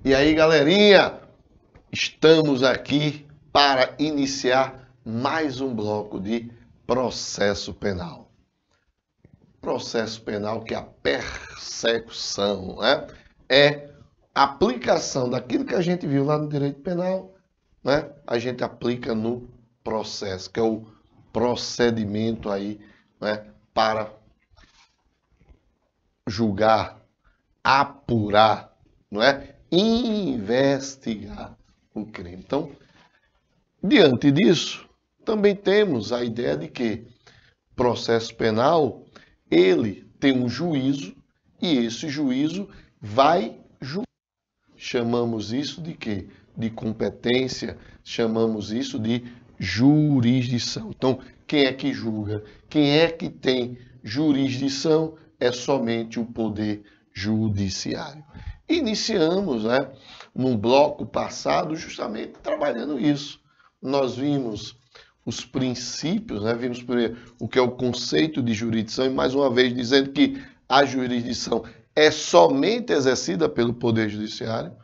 E aí, galerinha, estamos aqui para iniciar mais um bloco de processo penal. Processo penal, que é a persecução, né? É a aplicação daquilo que a gente viu lá no direito penal, né? A gente aplica no processo, que é o procedimento aí, né? Para julgar, apurar, não é? Investigar o crime. Então, diante disso, também temos a ideia de que processo penal, ele tem um juízo e esse juízo vai julgar. Chamamos isso de quê? De competência, chamamos isso de jurisdição. Então, quem é que julga? Quem é que tem jurisdição? É somente o poder judiciário. Iniciamos, né, num bloco passado, justamente trabalhando isso. Nós vimos os princípios, né, vimos primeiro o que é o conceito de jurisdição, e mais uma vez dizendo que a jurisdição é somente exercida pelo Poder Judiciário.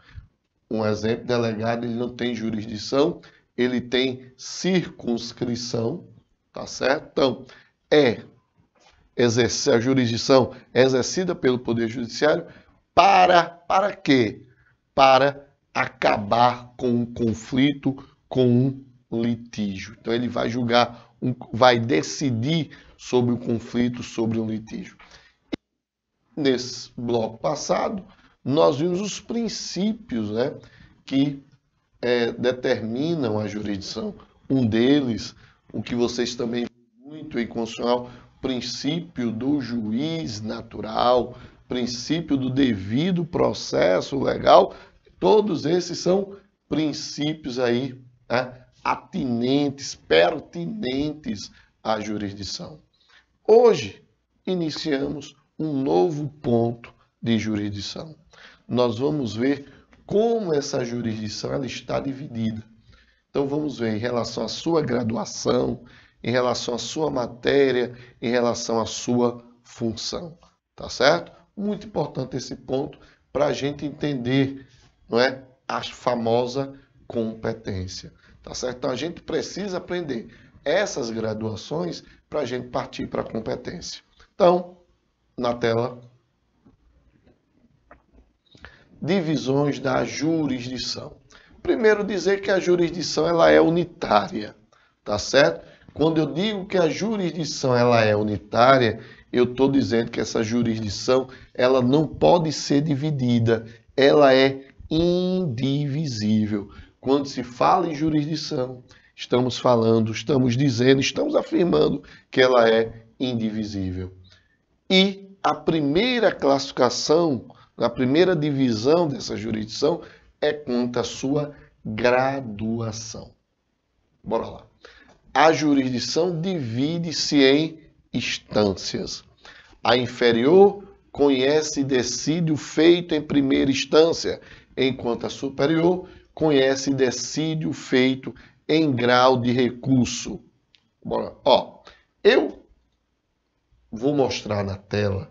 Um exemplo, delegado, ele não tem jurisdição, ele tem circunscrição, tá certo? Então, a jurisdição é exercida pelo Poder Judiciário para quê? Para acabar com um conflito, com um litígio. Então, ele vai julgar, vai decidir sobre o conflito, sobre um litígio. Nesse bloco passado, nós vimos os princípios, né, que determinam a jurisdição. Um deles, o que vocês também viram muito em constitucional, princípio do juiz natural, princípio do devido processo legal, todos esses são princípios aí, né, atinentes, pertinentes à jurisdição. Hoje, iniciamos um novo ponto de jurisdição. Nós vamos ver como essa jurisdição ela está dividida. Então, vamos ver em relação à sua graduação, em relação à sua matéria, em relação à sua função. Tá certo? Muito importante esse ponto para a gente entender, não é, a famosa competência. Tá certo? Então, a gente precisa aprender essas graduações para a gente partir para a competência. Então, na tela, divisões da jurisdição. Primeiro, dizer que a jurisdição ela é unitária, tá certo? Quando eu digo que a jurisdição ela é unitária, eu estou dizendo que essa jurisdição ela não pode ser dividida, ela é indivisível. Quando se fala em jurisdição, estamos falando, estamos dizendo, estamos afirmando que ela é indivisível. E a primeira classificação, a primeira divisão dessa jurisdição é quanto à sua graduação. Bora lá. A jurisdição divide-se em instâncias. A inferior conhece e decide o feito em primeira instância, enquanto a superior conhece e decide o feito em grau de recurso. Bora. Eu vou mostrar na tela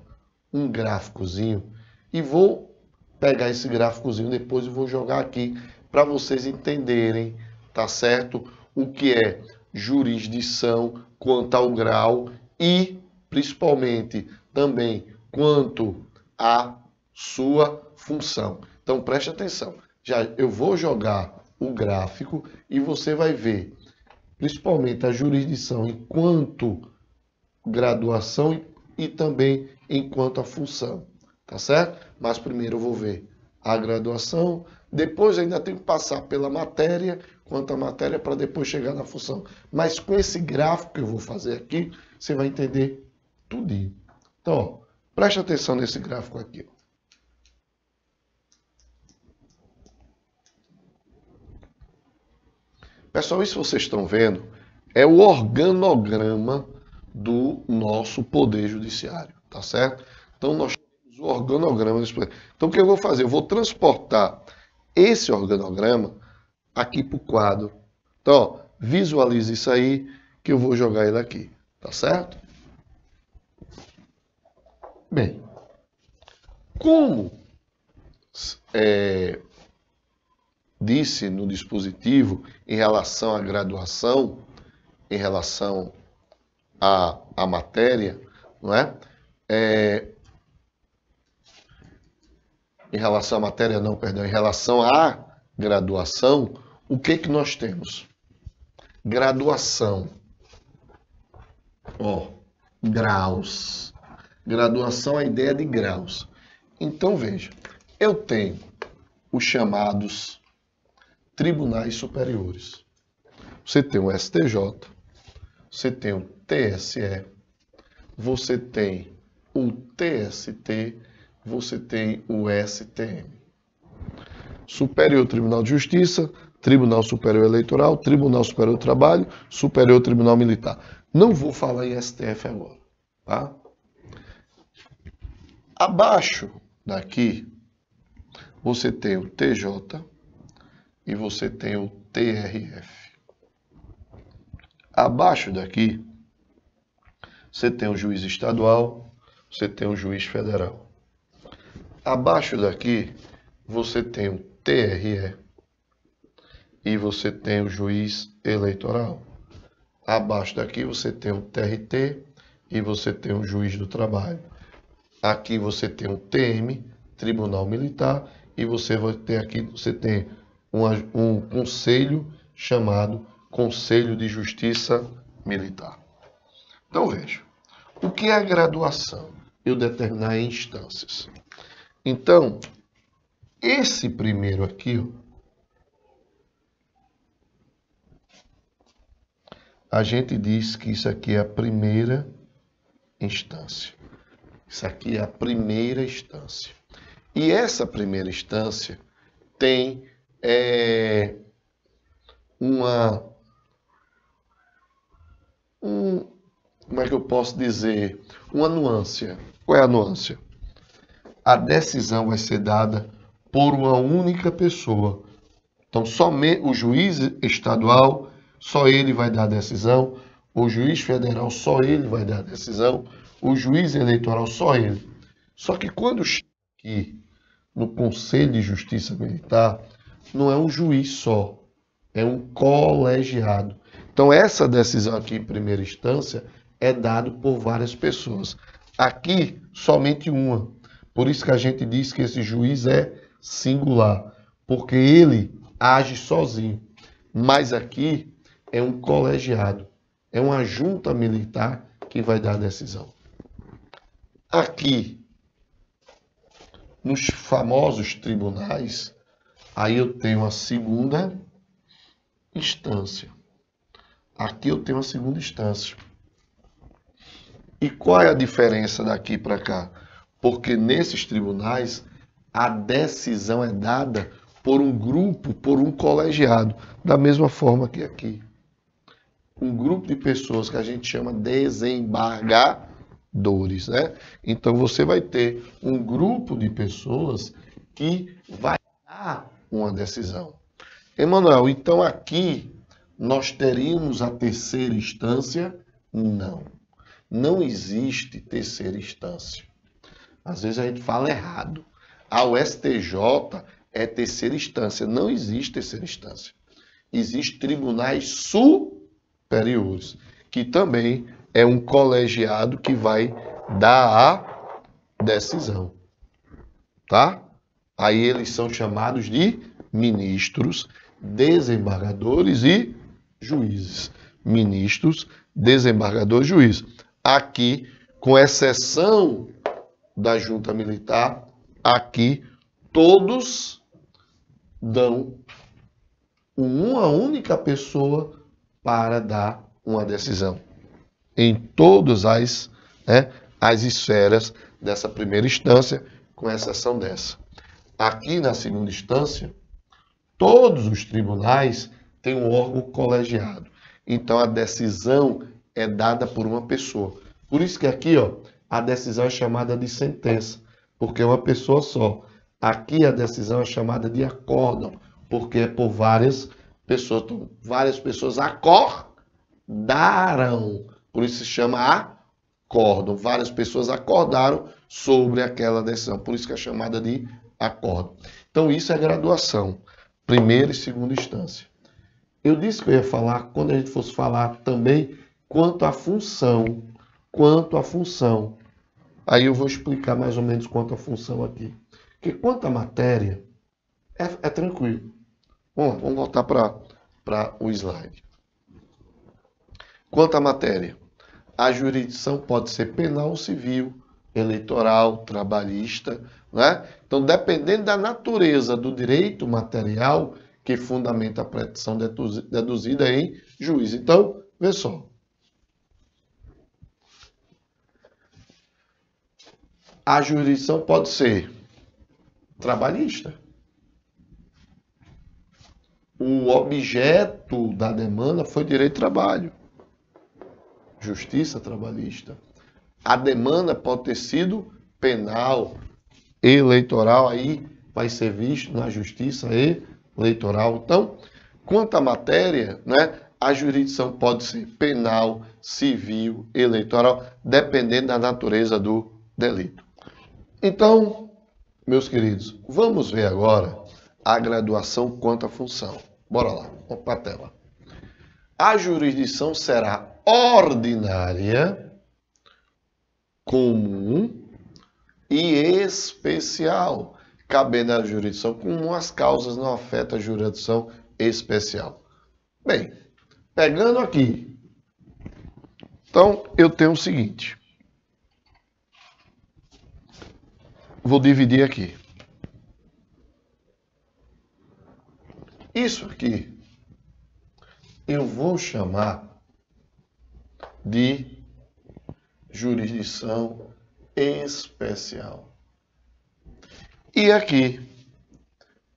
um gráficozinho e vou pegar esse gráficozinho depois e vou jogar aqui para vocês entenderem, tá certo? O que é jurisdição quanto ao grau e, principalmente, também quanto à sua função. Então, preste atenção. Eu vou jogar o gráfico e você vai ver, principalmente, a jurisdição enquanto graduação e também enquanto a função, tá certo? Mas primeiro eu vou ver a graduação, depois ainda tenho que passar pela matéria, quanto à matéria, para depois chegar na função. Mas com esse gráfico que eu vou fazer aqui, você vai entender tudinho. Então, preste atenção nesse gráfico aqui. Pessoal, isso vocês estão vendo é o organograma do nosso Poder Judiciário, tá certo? Então, nós temos o organograma desse poder. Então, o que eu vou fazer? Eu vou transportar esse organograma aqui para o quadro. Então, visualize isso aí, que eu vou jogar ele aqui, tá certo? Bem, Como disse no dispositivo, em relação à graduação, em relação à matéria, não é? Em relação à matéria, não, perdão, em relação à graduação, o que que nós temos? Graduação. Graus. Graduação, a ideia de graus. Então, veja, eu tenho os chamados tribunais superiores. Você tem o STJ, você tem o TSE, você tem o TST, você tem o STM. Superior Tribunal de Justiça, Tribunal Superior Eleitoral, Tribunal Superior do Trabalho, Superior Tribunal Militar. Não vou falar em STF agora, tá? Abaixo daqui, você tem o TJ e você tem o TRF. Abaixo daqui, você tem o juiz estadual, você tem o juiz federal. Abaixo daqui, você tem o TRE e você tem o juiz eleitoral. Abaixo daqui, você tem o TRT e você tem o juiz do trabalho. Aqui você tem o TM, Tribunal Militar, e você vai ter aqui, você tem um conselho chamado Conselho de Justiça Militar. Então veja, o que é a graduação? Eu determinar em instâncias. Então, esse primeiro aqui, a gente diz que isso aqui é a primeira instância. Isso aqui é a primeira instância. E essa primeira instância tem como é que eu posso dizer? Uma nuance. Qual é a nuance? A decisão vai ser dada por uma única pessoa. Então, somente o juiz estadual, só ele vai dar a decisão. O juiz federal, só ele vai dar a decisão. O juiz eleitoral, só ele. Só que quando chega aqui no Conselho de Justiça Militar, não é um juiz só, é um colegiado. Então, essa decisão aqui em primeira instância é dada por várias pessoas. Aqui, somente uma. Por isso que a gente diz que esse juiz é singular, porque ele age sozinho. Mas aqui é um colegiado, é uma junta militar que vai dar a decisão. Aqui, nos famosos tribunais, aí eu tenho a segunda instância. Aqui eu tenho a segunda instância. E qual é a diferença daqui para cá? Porque nesses tribunais, a decisão é dada por um grupo, por um colegiado, da mesma forma que aqui. Um grupo de pessoas que a gente chama desembargadores, né? Então você vai ter um grupo de pessoas que vai dar uma decisão. Emanuel, então aqui nós teríamos a terceira instância? Não. Não existe terceira instância. Às vezes a gente fala errado. O STJ é terceira instância. Não existe terceira instância. Existem tribunais superiores, que também é um colegiado que vai dar a decisão. Tá? Aí eles são chamados de ministros, desembargadores e juízes. Ministros, desembargadores e juízes. Aqui, com exceção da junta militar, aqui todos dão uma única pessoa para dar uma decisão. Em todas as esferas dessa primeira instância, com exceção dessa. Aqui na segunda instância, todos os tribunais têm um órgão colegiado. Então a decisão é dada por uma pessoa. Por isso que aqui, a decisão é chamada de sentença, porque é uma pessoa só. Aqui a decisão é chamada de acórdão, porque é por várias pessoas. Então, várias pessoas acordaram. Por isso se chama acórdão. Várias pessoas acordaram sobre aquela decisão. Por isso que é chamada de acórdão. Então, isso é graduação. Primeira e segunda instância. Eu disse que eu ia falar, quando a gente fosse falar também, quanto à função. Aí eu vou explicar mais ou menos quanto à função aqui. Porque quanto à matéria, é tranquilo. Vamos voltar para o slide. Quanto à matéria, a jurisdição pode ser penal ou civil, eleitoral, trabalhista, né? Então, dependendo da natureza do direito material que fundamenta a pretensão deduzida em juízo. Então, vê só. A jurisdição pode ser trabalhista. O objeto da demanda foi direito de trabalho. Justiça trabalhista. A demanda pode ter sido penal, eleitoral, aí vai ser visto na justiça eleitoral. Então, quanto à matéria, né, a jurisdição pode ser penal, civil, eleitoral, dependendo da natureza do delito. Então, meus queridos, vamos ver agora a graduação quanto à função. Bora lá, vamos para a tela. A jurisdição será ordinária, comum e especial, cabendo à jurisdição comum, as causas não afetam a jurisdição especial. Bem, pegando aqui, então eu tenho o seguinte, vou dividir aqui. Isso aqui eu vou chamar de jurisdição especial. E aqui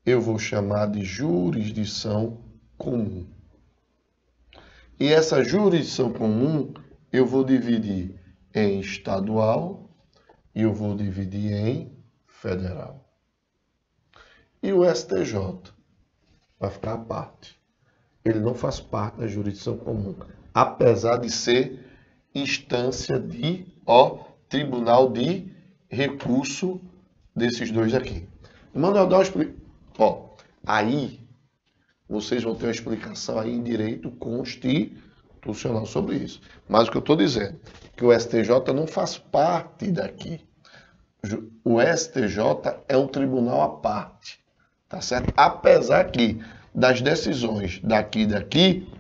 eu vou chamar de jurisdição comum. E essa jurisdição comum eu vou dividir em estadual e eu vou dividir em federal. E o STJ vai ficar à parte. Ele não faz parte da jurisdição comum, apesar de ser instância de tribunal de recurso desses dois aqui. Manuel, dá uma explicação. Aí vocês vão ter uma explicação aí em direito constitucional sobre isso. Mas o que eu estou dizendo é que o STJ não faz parte daqui. O STJ é um tribunal à parte, tá certo? Apesar que das decisões daqui e daqui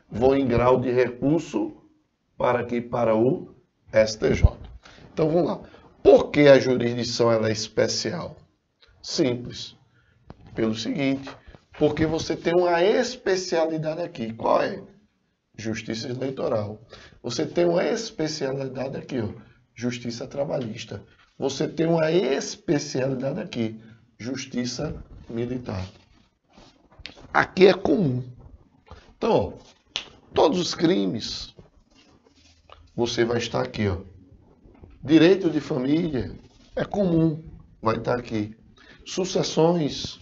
vão em grau de recurso para aqui, para o STJ. Então vamos lá. Por que a jurisdição ela é especial? Simples. Pelo seguinte, porque você tem uma especialidade aqui. Qual é? Justiça eleitoral. Você tem uma especialidade aqui, ó, justiça trabalhista. Você tem uma especialidade aqui, justiça militar. Aqui é comum. Então, ó, todos os crimes, você vai estar aqui, ó. Direito de família é comum, vai estar aqui. Sucessões,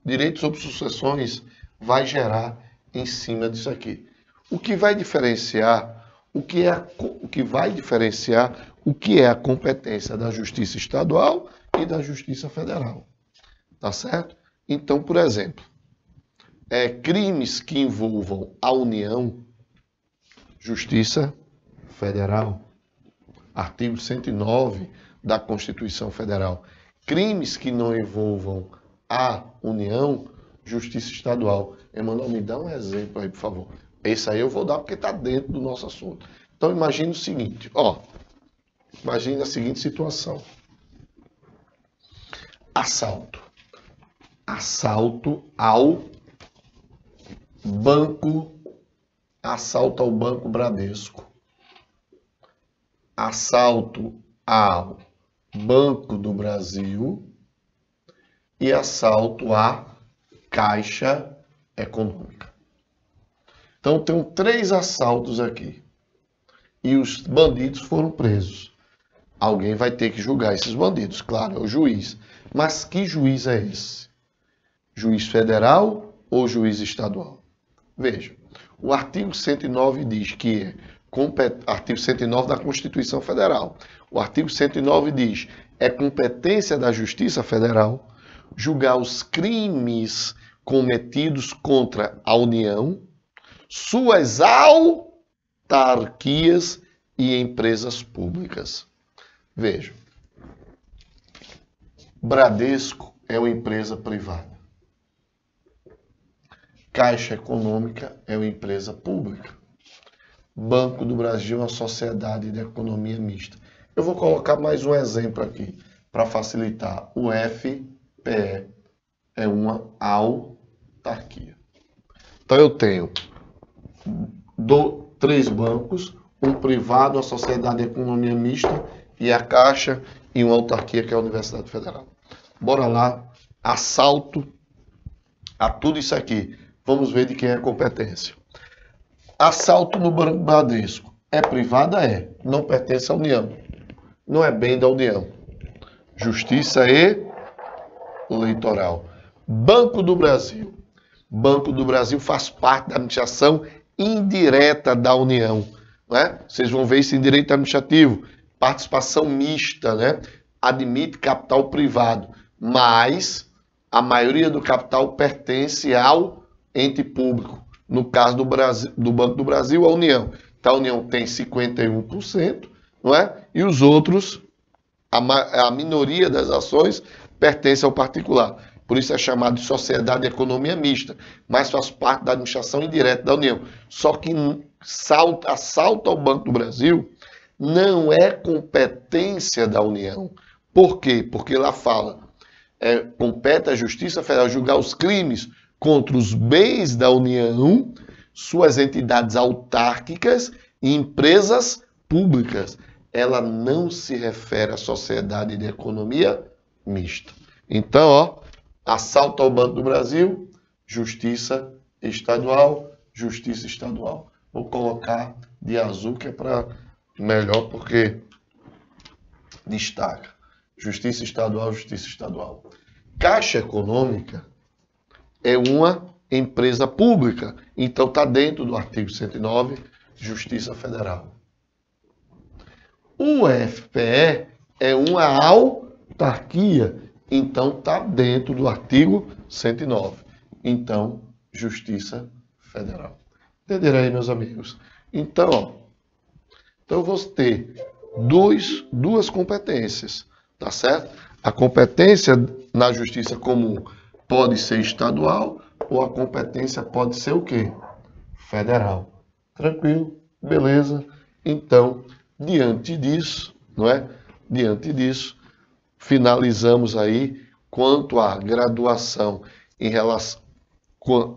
direito sobre sucessões vai gerar em cima disso aqui. O que vai diferenciar, o que é a competência da Justiça Estadual e da Justiça Federal. Tá certo? Então, por exemplo, crimes que envolvam a União, Justiça Federal. Artigo 109 da Constituição Federal. Crimes que não envolvam a União, Justiça Estadual. Emanuel, me dá um exemplo aí, por favor. Esse aí eu vou dar porque está dentro do nosso assunto. Então, imagine o seguinte, ó. Imagine a seguinte situação. Assalto. Assalto ao Banco Bradesco. Assalto ao Banco do Brasil e assalto à Caixa Econômica. Então, tem 3 assaltos aqui. E os bandidos foram presos. Alguém vai ter que julgar esses bandidos, claro, é o juiz. Mas que juiz é esse? Juiz federal ou juiz estadual? Veja, o artigo 109 diz que é artigo 109 da Constituição Federal. O artigo 109 diz: é competência da Justiça Federal julgar os crimes cometidos contra a União, suas autarquias e empresas públicas. Vejam, Bradesco é uma empresa privada. Caixa Econômica é uma empresa pública. Banco do Brasil é uma sociedade de economia mista. Eu vou colocar mais um exemplo aqui para facilitar. O FPE é uma autarquia. Então eu tenho 3 bancos, um privado, uma sociedade de economia mista e a Caixa e uma autarquia que é a Universidade Federal. Bora lá, assalto a tudo isso aqui. Vamos ver de quem é a competência. Assalto no Banco Bradesco. É privada? É. Não pertence à União. Não é bem da União. Justiça e eleitoral. Banco do Brasil. Banco do Brasil faz parte da administração indireta da União. Né? Vocês vão ver isso em direito administrativo. Participação mista, né? Admite capital privado. Mas a maioria do capital pertence ao ente público. No caso do Banco do Brasil, a União. Então, a União tem 51%, não é? E os outros, a minoria das ações, pertence ao particular. Por isso é chamado de sociedade de economia mista, mas faz parte da administração indireta da União. Só que assalto ao Banco do Brasil não é competência da União. Por quê? Porque lá fala, compete à Justiça Federal julgar os crimes contra os bens da União, suas entidades autárquicas e empresas públicas. Ela não se refere à sociedade de economia mista. Então, ó, assalto ao Banco do Brasil, Justiça Estadual, Justiça Estadual. Vou colocar de azul, que é para melhor, porque destaca. Justiça Estadual, Justiça Estadual. Caixa Econômica é uma empresa pública, então está dentro do artigo 109, Justiça Federal. O FPE é uma autarquia, então está dentro do artigo 109. Então, Justiça Federal. Entenderam aí, meus amigos? Então, ó, eu vou ter duas competências, tá certo? A competência na Justiça Comum pode ser estadual ou a competência pode ser o quê? Federal. Tranquilo? Beleza? Então, diante disso, não é? Diante disso, finalizamos aí quanto à graduação em relação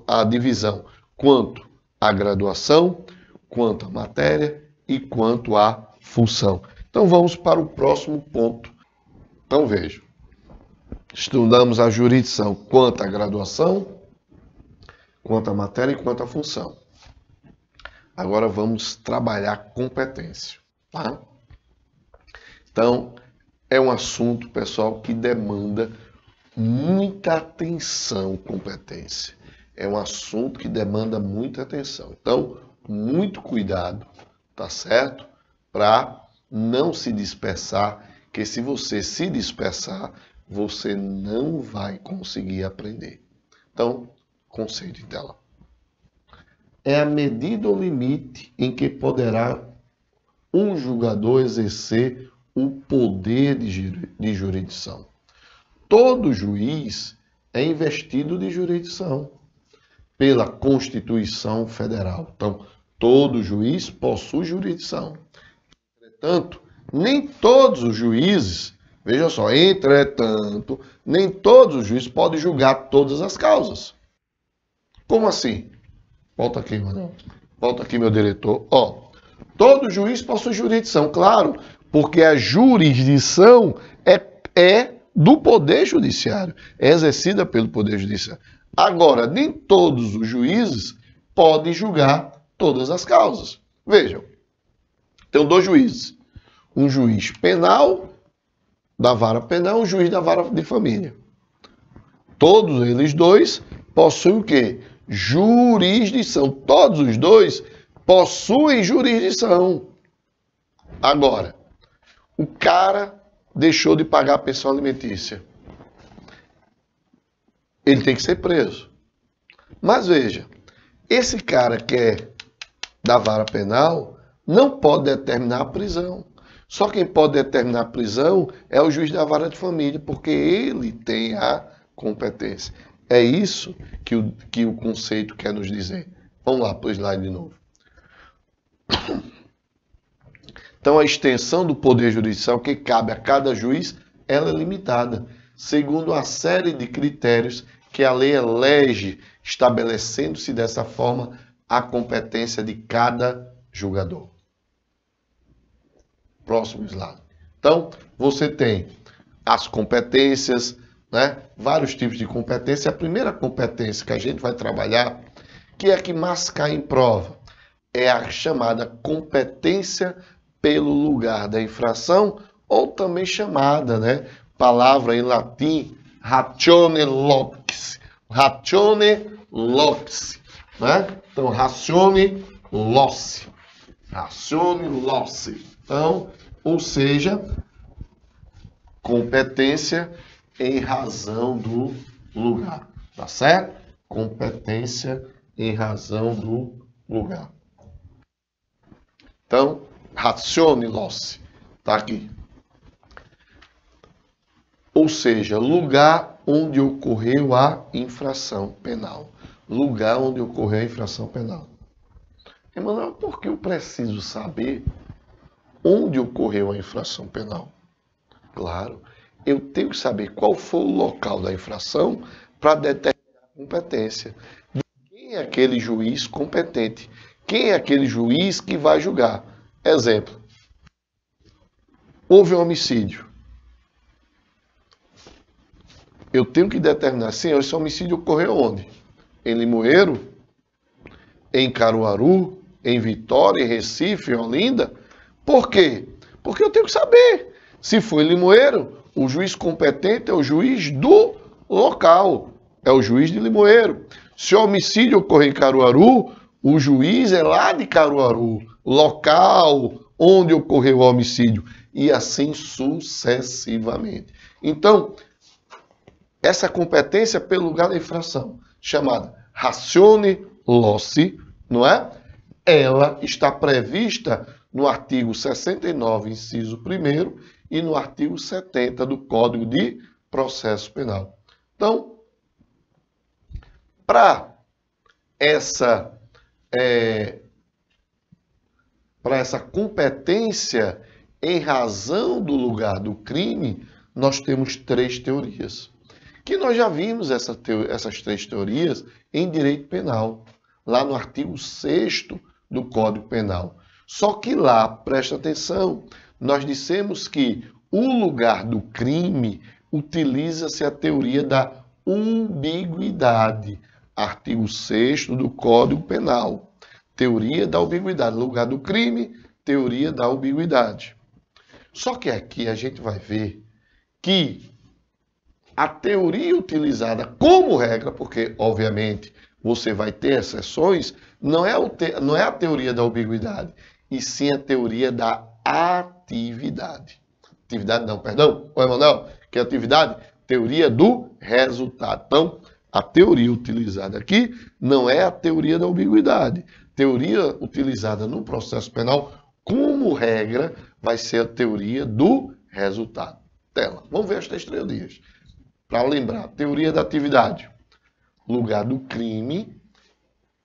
à divisão, quanto à graduação, quanto à matéria e quanto à função. Então vamos para o próximo ponto. Então vejam, estudamos a jurisdição quanto à graduação, quanto à matéria e quanto à função. Agora vamos trabalhar competência, tá? Então, é um assunto, pessoal, que demanda muita atenção, competência. É um assunto que demanda muita atenção. Então, muito cuidado, tá certo? Para não se dispersar, que se você se dispersar, você não vai conseguir aprender. Então, conceito em tela. É a medida ou limite em que poderá um julgador exercer o poder de jurisdição. Todo juiz é investido de jurisdição pela Constituição Federal. Então, todo juiz possui jurisdição. Entretanto, nem todos os juízes, veja só, entretanto, nem todos os juízes podem julgar todas as causas. Como assim? Volta aqui, Manuel. Volta aqui, meu diretor. Ó, todo juiz possui jurisdição, claro, porque a jurisdição é do Poder Judiciário, é exercida pelo Poder Judiciário. Agora, nem todos os juízes podem julgar todas as causas. Vejam, tem 2 juízes. Um juiz penal, da vara penal, um juiz da vara de família. Todos eles 2 possuem o quê? Jurisdição. Todos os 2 possuem jurisdição. Agora, o cara deixou de pagar a pensão alimentícia. Ele tem que ser preso. Mas veja, esse cara que é da vara penal não pode determinar a prisão. Só quem pode determinar a prisão é o juiz da vara de família, porque ele tem a competência. É isso que o conceito quer nos dizer. Vamos lá para o slide de novo. Então, a extensão do poder judicial que cabe a cada juiz, ela é limitada, segundo uma série de critérios que a lei elege, estabelecendo-se dessa forma a competência de cada julgador. Próximo slide. Então, você tem as competências, né? Vários tipos de competência. A primeira competência que a gente vai trabalhar, que é a que mais cai em prova, é a chamada competência pelo lugar da infração, ou também chamada, né? Palavra em latim, ratione locis. Ratione locis, né? Então, ratione loci. Ratione loci. Então, ou seja, competência em razão do lugar, tá certo? Competência em razão do lugar. Então, ratione loci, tá aqui. Ou seja, lugar onde ocorreu a infração penal. Lugar onde ocorreu a infração penal. Emanuel, por que eu preciso saber onde ocorreu a infração penal? Claro, eu tenho que saber qual foi o local da infração para determinar a competência. Quem é aquele juiz competente? Quem é aquele juiz que vai julgar? Exemplo. Houve um homicídio. Eu tenho que determinar, sim, esse homicídio ocorreu onde? Em Limoeiro? Em Caruaru? Em Vitória? Em Recife? Em Olinda? Por quê? Porque eu tenho que saber. Se foi em Limoeiro, o juiz competente é o juiz do local. É o juiz de Limoeiro. Se o homicídio ocorrer em Caruaru, o juiz é lá de Caruaru. Local onde ocorreu o homicídio. E assim sucessivamente. Então, essa competência pelo lugar da infração, chamada ratione loci, não é? Ela está prevista no artigo 69, inciso 1º, e no artigo 70 do Código de Processo Penal. Então, para essa competência em razão do lugar do crime, nós temos 3 teorias. Que nós já vimos essas 3 teorias em direito penal, lá no artigo 6º do Código Penal. Só que lá, presta atenção, nós dissemos que o lugar do crime utiliza-se a teoria da umbiguidade. Artigo 6º do Código Penal. Teoria da umbiguidade. Lugar do crime, teoria da umbiguidade. Só que aqui a gente vai ver que a teoria utilizada como regra, porque, obviamente, você vai ter exceções, não é a teoria da umbiguidade, e sim a teoria da atividade. Atividade não, perdão. Ô, Emanuel, que atividade? Teoria do resultado. Então, a teoria utilizada aqui não é a teoria da umbiguidade. Teoria utilizada no processo penal, como regra, vai ser a teoria do resultado. Tela. Vamos ver as 3 teorias. Para lembrar, teoria da atividade. Lugar do crime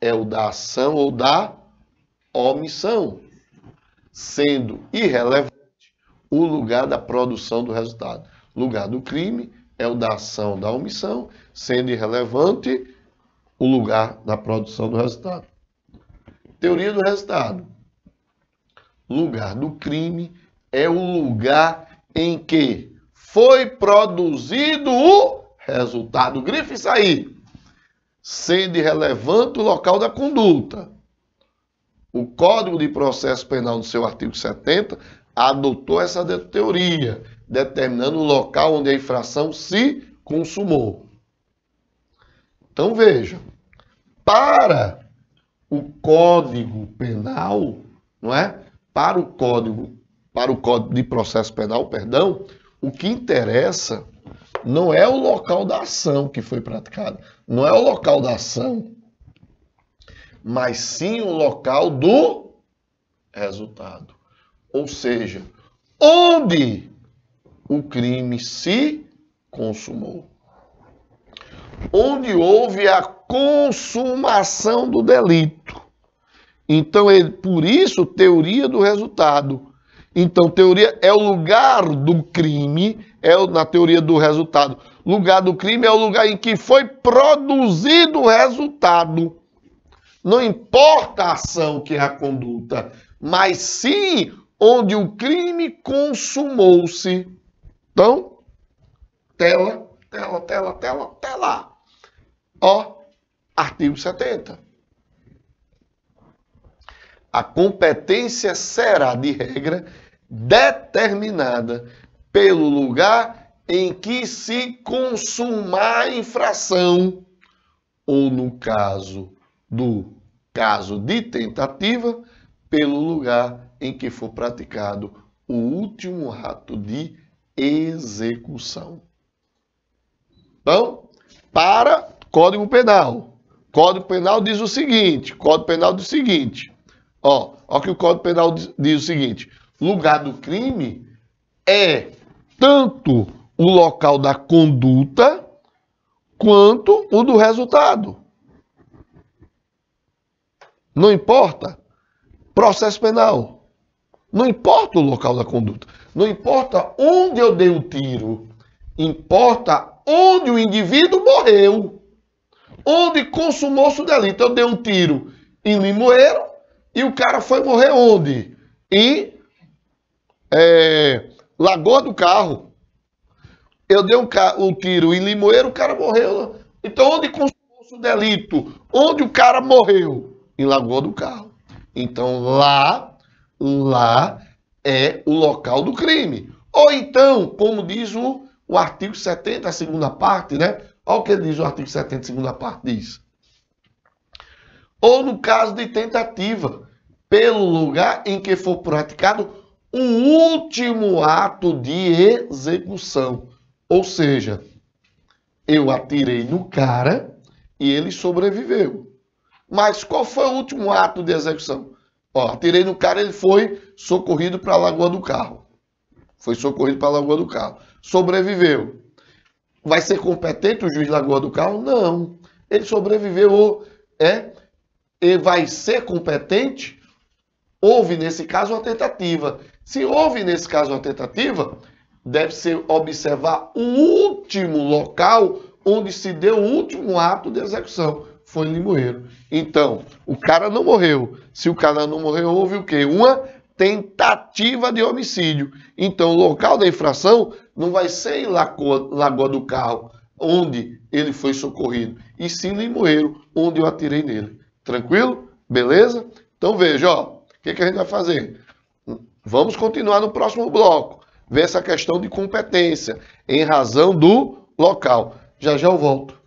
é o da ação ou da omissão, sendo irrelevante o lugar da produção do resultado. Lugar do crime é o da ação ou da omissão, sendo irrelevante o lugar da produção do resultado. Teoria do resultado. Lugar do crime é o lugar em que foi produzido o resultado. Grife isso aí. Sendo irrelevante o local da conduta. O Código de Processo Penal, no seu artigo 70, adotou essa teoria, determinando o local onde a infração se consumou. Então, veja, para o Código Penal, não é? Para o Código de Processo Penal, perdão, o que interessa não é o local da ação que foi praticada, não é o local da ação, mas sim o local do resultado. Ou seja, onde o crime se consumou. Onde houve a consumação do delito. Então, por isso, teoria do resultado. Então, teoria é o lugar do crime, na teoria do resultado. Lugar do crime é o lugar em que foi produzido o resultado. Não importa a ação que é a conduta, mas sim onde o crime consumou-se. Então, tela. Ó, artigo 70. A competência será, de regra, determinada pelo lugar em que se consumar a infração, ou no caso de tentativa, pelo lugar em que for praticado o último ato de execução. Então, para Código Penal. Código Penal diz o seguinte, ó que o Código Penal diz o seguinte, lugar do crime é tanto o local da conduta quanto o do resultado. Não importa. Processo penal. Não importa o local da conduta. Não importa onde eu dei o tiro. Importa onde o indivíduo morreu. Onde consumou-se o delito. Eu dei um tiro em Limoeiro e o cara foi morrer onde? Em Lagoa do Carro. Eu dei um tiro em Limoeiro, o cara morreu. Então, onde consumou-se o delito? Onde o cara morreu? Em Lagoa do Carro. Então, lá é o local do crime. Ou então, como diz o artigo 70, a segunda parte, né? Olha o que diz o artigo 70, segunda parte, diz. Ou no caso de tentativa, pelo lugar em que for praticado o último ato de execução. Ou seja, eu atirei no cara e ele sobreviveu. Mas qual foi o último ato de execução? Ó, atirei no cara, ele foi socorrido para a Lagoa do Carro. Sobreviveu. Vai ser competente o juiz de Lagoa do Carro? Não. Ele sobreviveu. Ele vai ser competente? Houve, nesse caso, uma tentativa. Se houve, nesse caso, uma tentativa, deve-se observar o último local onde se deu o último ato de execução. Foi em Limoeiro. Então, o cara não morreu. Se o cara não morreu, houve o quê? Uma tentativa de homicídio. Então, o local da infração não vai ser em Lagoa do Carro, onde ele foi socorrido, e sim em Limoeiro, onde eu atirei nele. Tranquilo? Beleza? Então, veja, ó, o que a gente vai fazer? Vamos continuar no próximo bloco. Ver essa questão de competência, em razão do local. Já já eu volto.